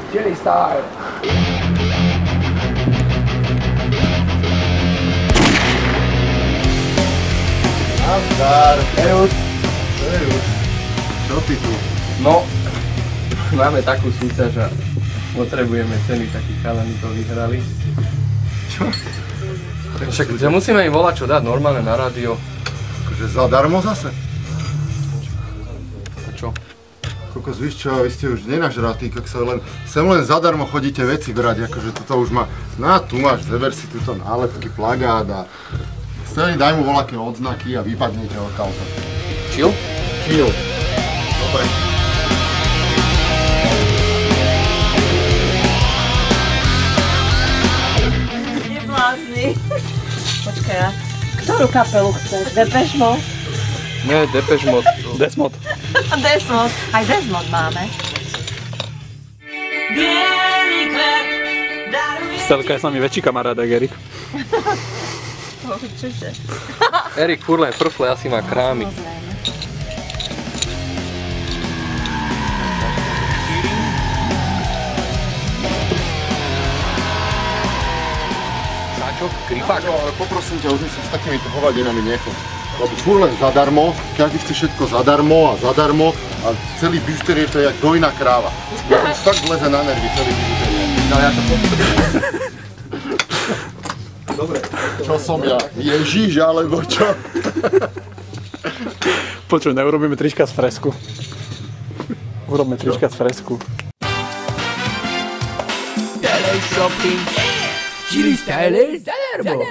Chili style. Nazdar. Servus. Servus. Čo ty tu? No, máme takú súťaž a potrebujeme ceny, takí chalani to vyhrali. Čo? Však musíme im volať čo dať normálne na rádio. Akože zadarmo zase? A čo? Kokos, víš čo, vy ste už nenažratí, sem len zadarmo chodíte veci brať, akože toto už má... No tu máš, zeber si túto nálepky, plagát a... Steli, daj mu voľaké odznaky a vypadnete odtiaľto. Chill? Chill. Dobre. Neblázni. Počkaj, ja. Ktorú kapelu chceš? Depeche Mode? Nie, Depeche Mode. Desmod. Desmod. Aj Desmod máme. Stelka je s nami väčší kamarát, jak Erik. Určite. Erik furt len frfle, asi má krámy. Sáčok? Krypák? No, ale poprosím ťa, už sa s takýmito hovadinami nechod. Lebo furt len zadarmo, každý chce všetko zadarmo a celý bižuter je to jak dojná kráva. Ja už fakt vleze na nervy celý bižuter. No ja to potrebujem. Dobre. Čo som ja? Ježiš, alebo čo? Počuj, neurobíme trička z fresku. Urobíme trička z fresku. Teleshopping. Chili style zadarmo.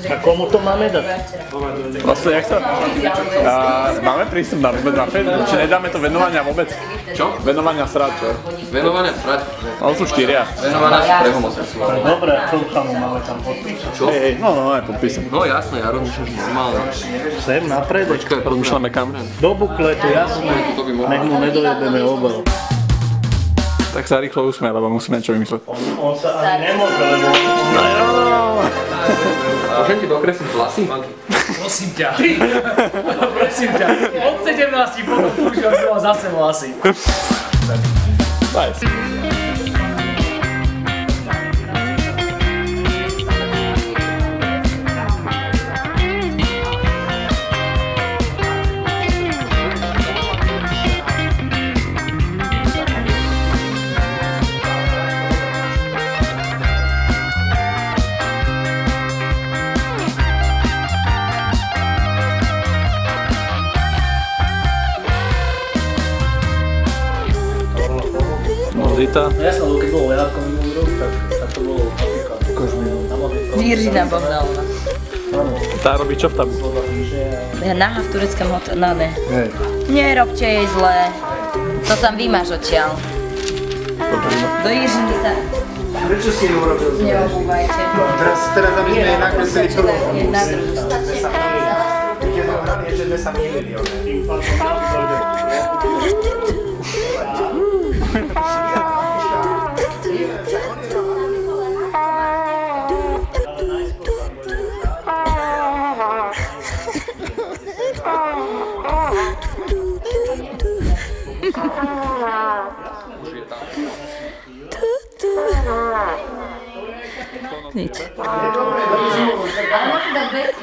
A komu to máme dať? Vlastne, jak sa? Máme prístup na vôbec na Facebook? Či nedáme to venovania vôbec? Čo? Venovania srad, čo? Venovania srad. No sú 4. Venovaná sú pre homosexuálov. Dobre, čo tam máme tam podpísať? Čo? Hej, no, aj podpísam. No jasné, ja rozmýšľam, že normálne. Sem napred? Počkaj, Rozmýšľame kam. Do bukletu, jasne. Nech mu nedojebeme obal. Tak sa rýchlo usmej, lebo musíme niečo vymysleť. On sa ani nemôže, lebo... Môžem ti dokresliť vlasy? Prosím ťa. Prosím ťa. Od 17 potom používam znova zase vlasy. Nice. Zita. Jasné, lebo keď bolo Lenárko minulý rok, tak to bolo napríklad. Jiřina Bohdalová. Tá robí čo v tam? Naha v tureckom hotelu, no ne. Nerobte jej zle. To tam vymáš odtiaľ. Do Jiřiny sa Prečo si ju urobil zle? neobúvajte. Teraz aby sme inak veseli prvú. Na druhú stranu. Keď je to hrané, že sme sa mýlili, Nič. Ale môžem dať vec?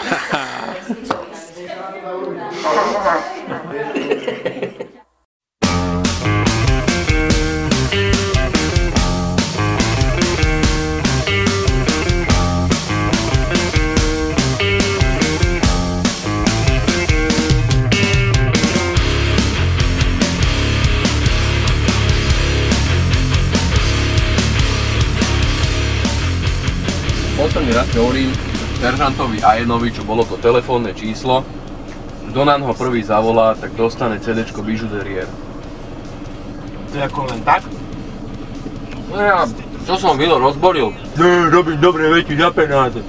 Posledný raz hovorím seržantovi Ajenovi, čo bolo to telefónne číslo. Kto nám ho prvý zavolá, tak dostane CDčko Bijuderier. To je ako len tak? No ja, čo som Vilo rozbolil? Robiť dobré veci za penáze.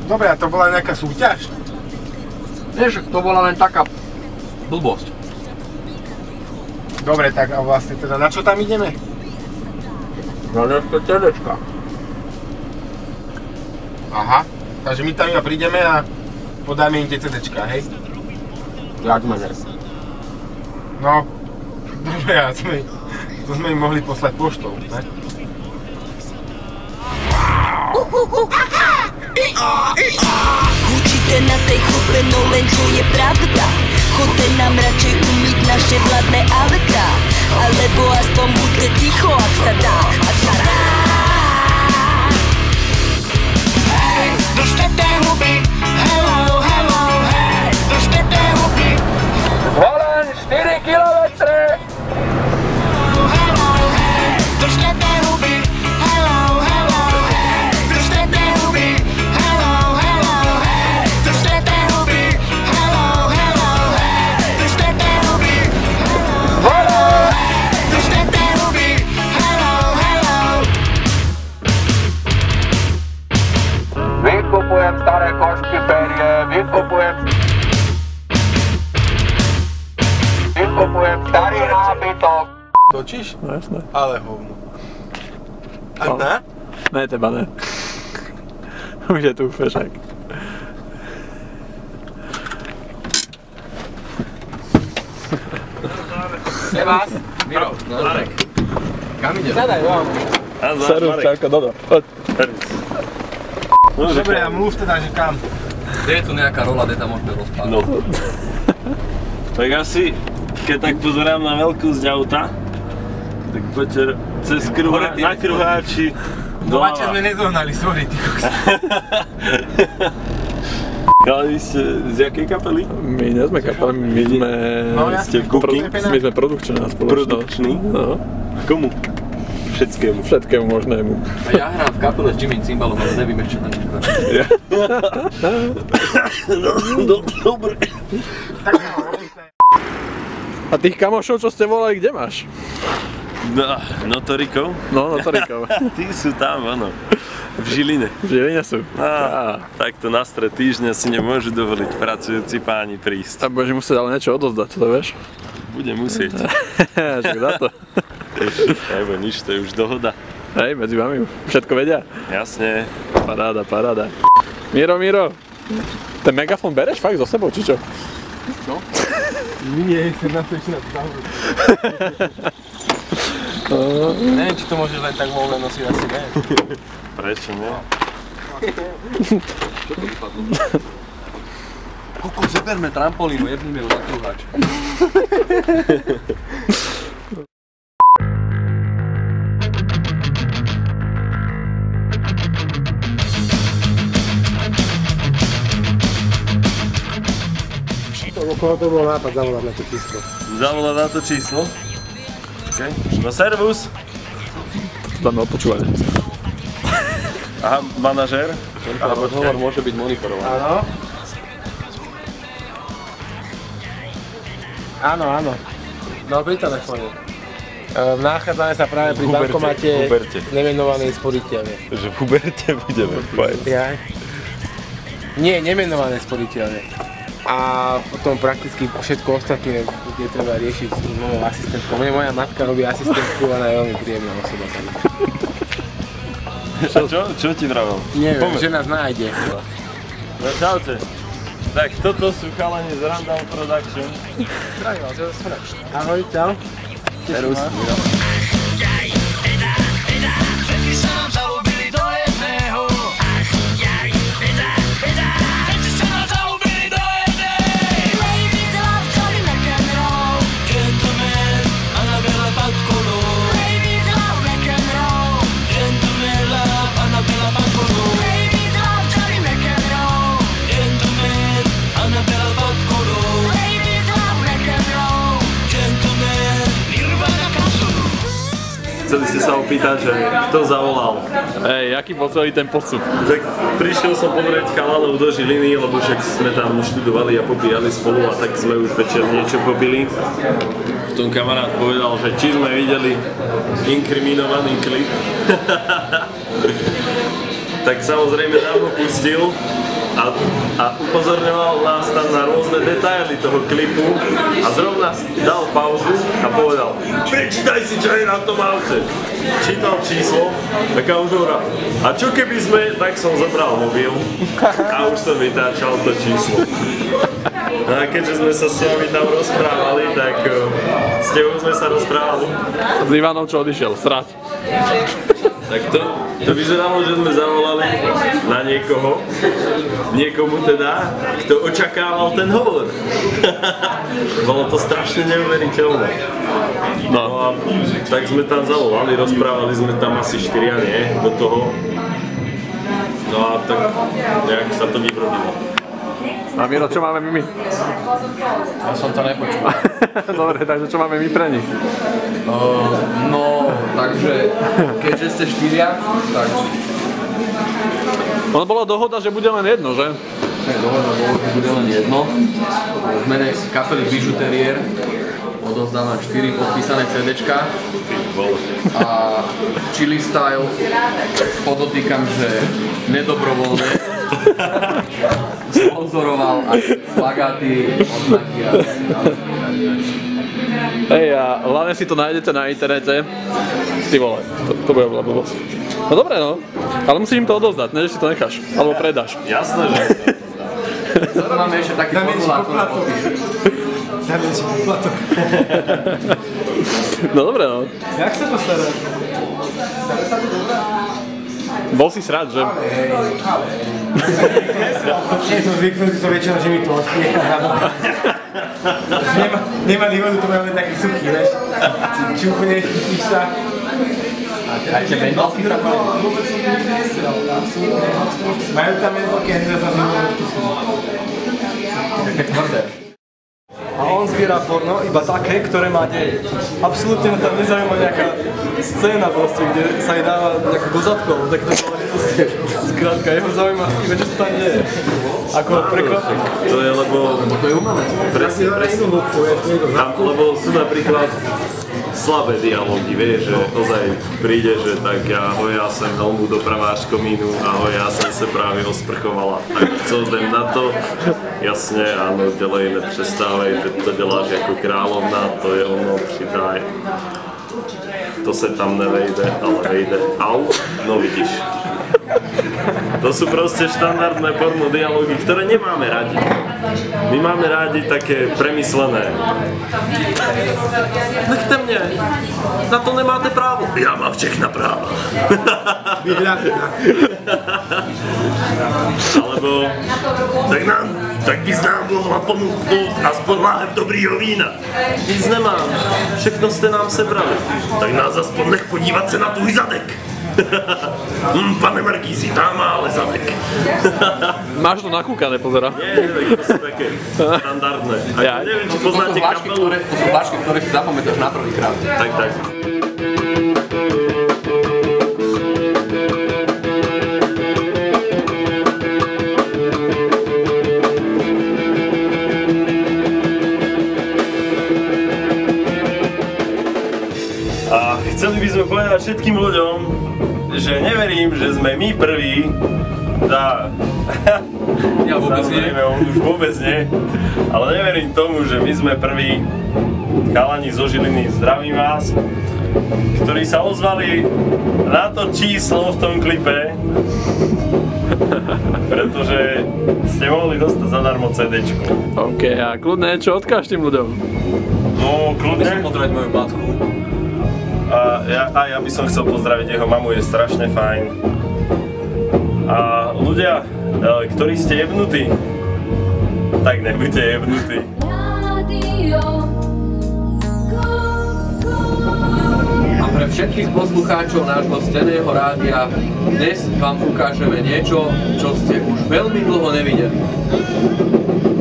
Dobre, a to bola nejaká súťaž? Nie, že to bola len taká blbosť. Dobre, tak a vlastne teda na čo tam ideme? No nejaké CDčka. Aha, takže my tam iba prídeme a podáme im tie CDčka, hej? Jak menej. No, dobre, a to sme im mohli poslať poštou, ne? Učíte na tej chupe, no len čo je pravda. Chodte nám radšej umyť naše vládne auta, alebo aspoň buďte ticho, ak sa dá, ak sa dá. Hej, držte huby, hello, hello, hej, držte huby. Volen 4 kilometre! Hello, hej, držte huby, hello, hello, hej, držte huby, hello, hello, hej, držte huby, hello, hello, hej, držte huby, hello, hej, držte huby, hello, hello. Vykupujem staré košky perie, vykupujem starý nábytok. Točíš? No jasné. Ale hovno. A ne? Ne, teba ne. Už je tu fešák. Sebas, Miro, no tak. Kam ide? Zadaj vám. Serus, čauko, Dodo. Poď. Dobre, a mluv teda, že kam? Kde je tu nejaká rola, kde tam môžeme rozpávať? No. Tak asi, keď tak pozerám na veľkosť auta, tak poďte cez na kruháči Nováča sme nezohnali, sorry, ty kokos. Ale vy ste z jakej kapely? My nie sme kapely, my sme... No jasne, My sme produkčná spoločnosť. Produkčný? No. Komu? Všetkému. Všetkému možnému. A ja hrám v kapele s Jimmy Cymbalom, ale neviem ešte na nič. No, dobre. A tých kamošov, čo ste volali, kde máš? No, Notorikov? No, Notorikov. Tí sú tam, áno. V Žiline. V Žiline sú. Takto na stred týždňa si nemôžu dovoliť pracujúci páni prísť. A budeš musieť ale niečo odozdať, to vieš? Bude musieť. Však dá to. Nebo nič, to je už dohoda. Hej, medzi vami všetko vedia? Jasne. Paráda, paráda. Miro, ten megafón bereš fakt so sebou, či čo? No? Nie, som na to ešte na to zahovoril. Neviem, či to môžeš len tak voľne nosiť, asi ne. Prečo nie? Čo to vypadlo? Koko, zeberme trampolínu, jebnime ju na kruháč. Okolo to bol nápad zavolať na to číslo. Zavolať na to číslo? Okay. No servus. Dáme odpočúvanie. Aha, manažér? Rozhovor môže byť monitorovaný. Áno. Áno. No, pri telefóne. Nachádzame sa práve pri bankomate nemenovanej sporiteľne. Že v Huberte budeme fajn. Ja? Nie, nemenované sporiteľne. A potom prakticky všetko ostatné je treba riešiť s mojou asistentkou. Moja matka robí asistentku a ona je veľmi príjemná osoba. Čo ti vravel? Neviem, že nás nájde. No čaute. Tak toto sú chalani z Randall Production. Zdravím vás, ja som ahoj, čau. Serus. Všetci sa nám zalúbili do jedného. Všetci sa nám zalúbili do jednej. Ladies love Johnny McEnroe. Gentleman, Annabella Patkolo. Ladies love McEnroe. Gentleman love Annabella Patkolo. Ladies love Johnny McEnroe. Gentleman, Annabella Patkolo. Ladies love McEnroe. Gentleman, Nirvana Castle. Chceli ste sa opýtať, že kto zavolal. Hej, aký bol celý ten postup? Tak prišiel som pozrieť chalanov do Žiliny, lebo však sme tam študovali a popíjali spolu a tak sme už večer niečo popili. V tom kamarát povedal, že či sme videli inkriminovaný klip. Tak samozrejme nám ho pustil a upozorňoval nás tam na rôzne detaily toho klipu a zrovna dal pauzu a povedal: prečítaj si, čo je na tom aute. Čítal číslo, taká už hovorila: a čo keby sme, tak som zobral mobil a už som vytáčal to číslo. A keďže sme sa s nimi tam rozprávali, tak s tebou sme sa rozprávali. S Ivanom, čo odišiel, srať. Tak to vyzeralo, že sme zavolali na niekomu teda, kto očakával ten hovor. Bolo to strašne neuveriteľné. No a tak sme tam zavolali, rozprávali sme tam asi 4 do toho. No a tak nejak sa to vyrodilo. A Miro, čo máme my? Ja som to nepočul. Dobre, takže čo máme my pre nich? No, takže keďže ste 4, tak... Ono bola dohoda, že bude len jedno, že? Dohoda bola, že bude len jedno. V mene kapely Bižuteriér odovzdávam 4 podpísané CDčka. A Chili Style podotýkam, že nedobrovoľne sponzoroval aj plagáty, odznaky a hej, a hlavne si to nájdete na internete. Ty vole, to bude veľa blbosť. No dobre no, ale musíš im to odovzdať, ne, že si to necháš, alebo predáš. Jasné, že to máme ešte taký formulár, ktorý podpíšeš. Zamenší poplatok. No dobre no. Jak sa to stará? Stará sa to dobrá? Bol si srad, že? Nie som zvyknutý to väčšinou, že mi to odpiecha na boka. Nemá vývodu, to máme taký suchý, vieš. Čupneš, chytíš sa. Aj tie mentolky trapali? Vôbec som nesel, absolútne. Majú tam mentolky a nedá sa z nimi odpísať. Také tvrdé. A on zbiera porno, iba také, ktoré máte. Absolútne ma tam nezaujíma nejaká scéna proste, kde sa jej dáva nejakú dozadkou, tak to záležitosti. Skrátka, jeho zaujíma iba, čo sa tam deje. Ako prekvapí. to je, lebo To je umelé. presne. Tam, lebo sú napríklad slabé dialógy, vieš, že ozaj príde, že tak ahoj, ja sem helmu dopraváš komínu, ahoj, ja som se právě osprchovala. Tak co jdem na to? Jasně, ano, dělej, nepřestávej, teď to děláš jako královna, to je ono, přidaj. To se tam nevejde, ale vejde. Au, no vidíš. To sú proste štandardné porno dialógy, ktoré nemáme radi. My máme rádi také premyslené. Nechte mne, na to nemáte právo. Ja mám všechna práva. Alebo, tak bys nám mohla pomôcť aspoň láhev dobrýho vína. Nic nemám, všechno ste nám sebrali. Tak nás aspoň nech podívať sa na tvůj zadek. Pane Markízi, tam má ale zadek. Máš to nakúkané, pozera. Nie, to sú také štandardné. Ja neviem, či poznáte kapelu. To sú hlášky, ktoré si zapamätáš na prvýkrát. Tak. A chceli by sme povedať všetkým ľuďom, že neverím, že sme my prví. Ja vôbec nie. On už vôbec nie. Ale neverím tomu, že my sme prví chalani zo Žiliny, zdravím vás, ktorí sa ozvali na to číslo v tom klipe, pretože ste mohli dostať zadarmo CDčko. OK, a kľudne, čo odkáž tým ľuďom? No, kľudne. Chcem pozdraviť moju matku. A ja by som chcel pozdraviť jeho mamu, je strašne fajn. A ľudia, ktorí ste jebnutí, tak nebuďte jebnutí. A pre všetkých poslucháčov nášho Steného rádia dnes vám ukážeme niečo, čo ste už veľmi dlho nevideli.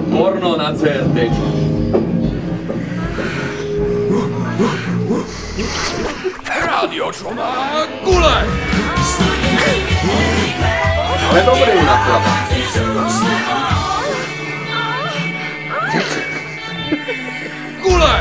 Porno na CRTčku. Rádio, čo má gule! Ale dobrý naklada. Gule!